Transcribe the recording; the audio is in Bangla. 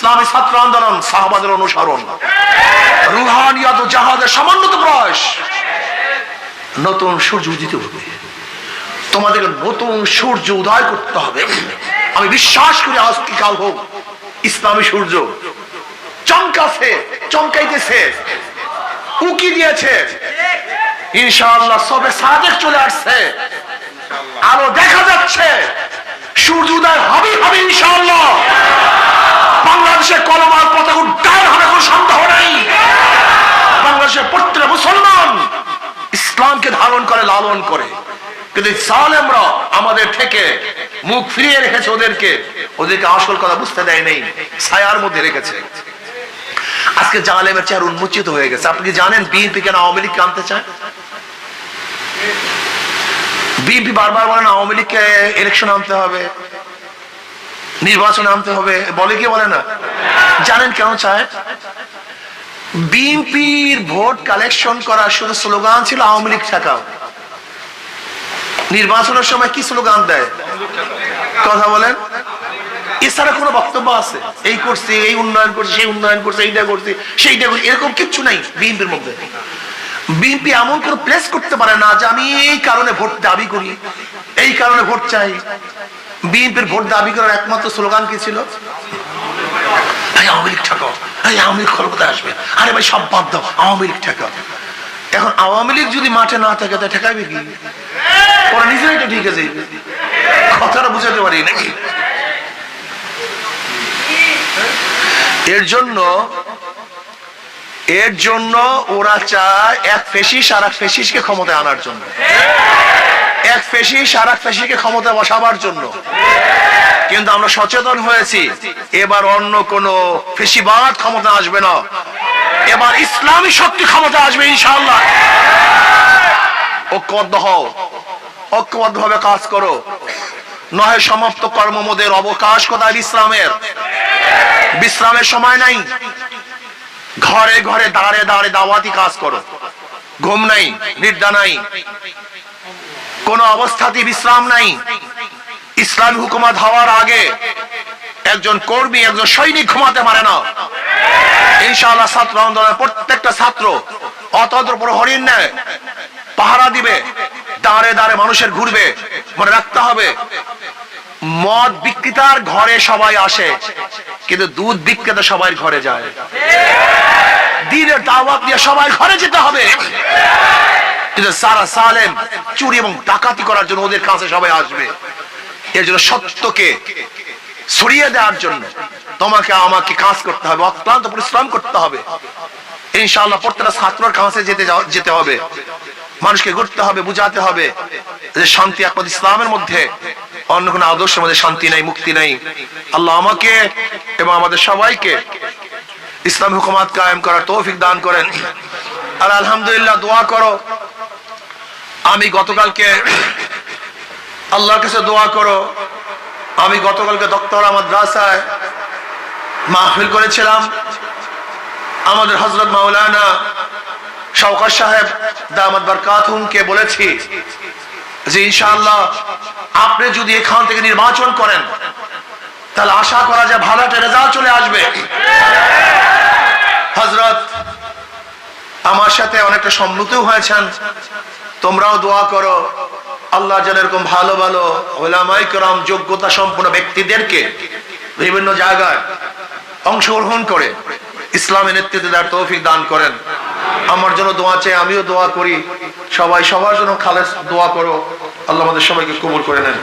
ইসলামী ছাত্র আন্দোলন, সাহাবাদের অনুসরণ, রুহানিয়াত ও জাহাদের সমন্বিত প্রয়াস। নতুন সূর্য উদিত হবে, তোমাদের নতুন সূর্য উদয় করতে হবে। আমি বিশ্বাস করি আজ কি কাল হোক ইসলামী সূর্য চমকাছে, চমকাইতেছে, উকি দিয়েছে। ইনশাআল্লাহ সবে সাদেক চলে আসছে, আলো দেখা যাচ্ছে, সূর্য উদয় হবে হবে ইনশাআল্লাহ। বাংলাদেশে কলমার পতাকা উড্ডয়ন হবে, কোনো সন্দেহ নেই। বাংলাদেশের প্রত্যেক মুসলমান ইসলামকে ধারণ করে, লালন করে, কিন্তু জালেমরা আমাদের থেকে মুখ ফিরিয়ে রেখেছে, ওদেরকে আসল কথা বুঝতে দেয় নেই, ছায়ার মধ্যে রেখেছে। আজকে জালেমের চেহারা উন্মোচিত হয়ে গেছে। আপনি কি জানেন বিএনপি কেন আওয়ামী লীগকে আনতে চায়? বিএনপি বারবার বলেন আওয়ামী লীগকে ইলেকশন আনতে হবে, নির্বাচনে আনতে হবে, বলে কি বলে না? জানেন কেন চায়? বিএনপির ভোট কালেকশন করার শুধু স্লোগান ছিল আওয়ামী লীগ ঠেকাও। নির্বাচনের সময় কি স্লোগান দেয়? কথা বলেন, এছাড়া কোনো বক্তব্য আছে? এই করছি, এই উন্নয়ন করছি, সেই উন্নয়ন করছি, এইটা করছি, সেইটা করছি, এরকম কিচ্ছু নাই বিএনপির মধ্যে। বিএনপি এমন কোনো প্লেস করতে পারে না যে আমি এই কারণে ভোট দাবি করি, এই কারণে ভোট চাই। বিএনপির ভোট দাবি করার একমাত্র স্লোগান কি ছিল? আওয়ামী লীগ ঠেকাও, আওয়ামী লীগ ক্ষমতায় আসবে, আরে ভাই সব বাদ দাও, আওয়ামী লীগ ঠেকাও। এখন আওয়ামী লীগ যদি মাঠে না থাকে তা ঠেকাবে কি? ওরা নিজেরাই তো ঠিক আছে, কথাটা বুঝাতে পারি নাকি? এর জন্য ওরা চায় এক ফেসিস আর এক ফেসিসকে ক্ষমতায় আনার জন্য, এক ফেসিস আর এক ফেসিসকে ক্ষমতায় বসাবার জন্য। কিন্তু আমরা সচেতন হয়েছি, এবার অন্য কোন ফেসিবাদ ক্ষমতা আসবে না, এবার ইসলামী শক্তি ক্ষমতা আসবে ইনশাআল্লাহ। ঐক্যবদ্ধ হও, ঐক্যবদ্ধভাবে কাজ করো, নহে সমাপ্ত কর্মমোদের অবকাশ কোথায় ইসলামের? বিশ্রামের সময় নাই, ঘরে ঘরে দাঁড়ে দাঁড়ে দাওয়াতি কাজ করো, ঘুম নাই, নিদ্রা নাই, কোন অবস্থাতেই বিশ্রাম নাই। ইসলামী হুকুমত হওয়ার আগে একজন কর্মী, একজন সৈনিক ঘুমাতে পারে না। ইনশাআল্লাহ ছাত্র আন্দোলনের প্রত্যেকটা ছাত্র অতন্ত্র প্রহরীর ন্যায় পাহারা দিবে, দাঁড়ে দাঁড়ে মানুষের ঘুরবে। মনে রাখতে হবে, মদ বিক্রেতার ঘরে সবাই আসে, কিন্তু দুধ বিক্রেতা সবাই ঘরে যায়। দ্বীনের দাওয়াত দিয়ে সবাই ঘরে যেতে হবে, কিন্তু সারা সালেম চুরি এবং ডাকাতি করার জন্য ওদের কাছে সবাই আসবে। এর জন্য সত্যকে ছড়িয়ে দেওয়ার জন্য তোমাকে আমাকে কাজ করতে হবে, অক্লান্ত পরিশ্রম করতে হবে। ইনশাআল্লাহ প্রত্যেকটা ছাত্রের কাছে যেতে হবে, মানুষকে ঘুরতে হবে, বুঝাতে হবে যে শান্তি একমাত্র ইসলামের মধ্যে, অন্য কোনো আদর্শের মধ্যে শান্তি নাই, মুক্তি নাই। আল্লাহ আমাকে এবং আমাদের সবাইকে ইসলামী হুকুমত কায়েম করার তৌফিক দান করেন। আর আলহামদুলিল্লাহ দোয়া করো, আমি গতকালকে আল্লাহর কাছে দোয়া করো, আমি গতকালকে দক্তরা মাদ্রাসায় মাহফিল করেছিলাম। আমাদের হযরত মাওলানা শওকত সাহেব দামাত বরকাতুহুমকে বলেছি যে ইনশাআল্লাহ আপনি যদি এখান থেকে নির্বাচন করেন তাহলে আশা করা যায় ভালো একটা রেজাল্ট চলে আসবে। হযরত আমার সাথে অনেকটা সম্মতও হয়েছেন, তোমরাও দোয়া করো আল্লাহ যেন এরকম ভালো ভালো উলামায়ে কেরাম, যোগ্যতা সম্পন্ন ব্যক্তিদেরকে বিভিন্ন জায়গায় অংশগ্রহণ করে ইসলামের নেতৃত্ব দেওয়ার তৌফিক দান করেন। আমার জন্য দোয়া চাই, আমিও দোয়া করি, সবাই সবার জন্য খালেস দোয়া করো। আল্লাহ আমাদের সবাইকে কবুল করে নেন।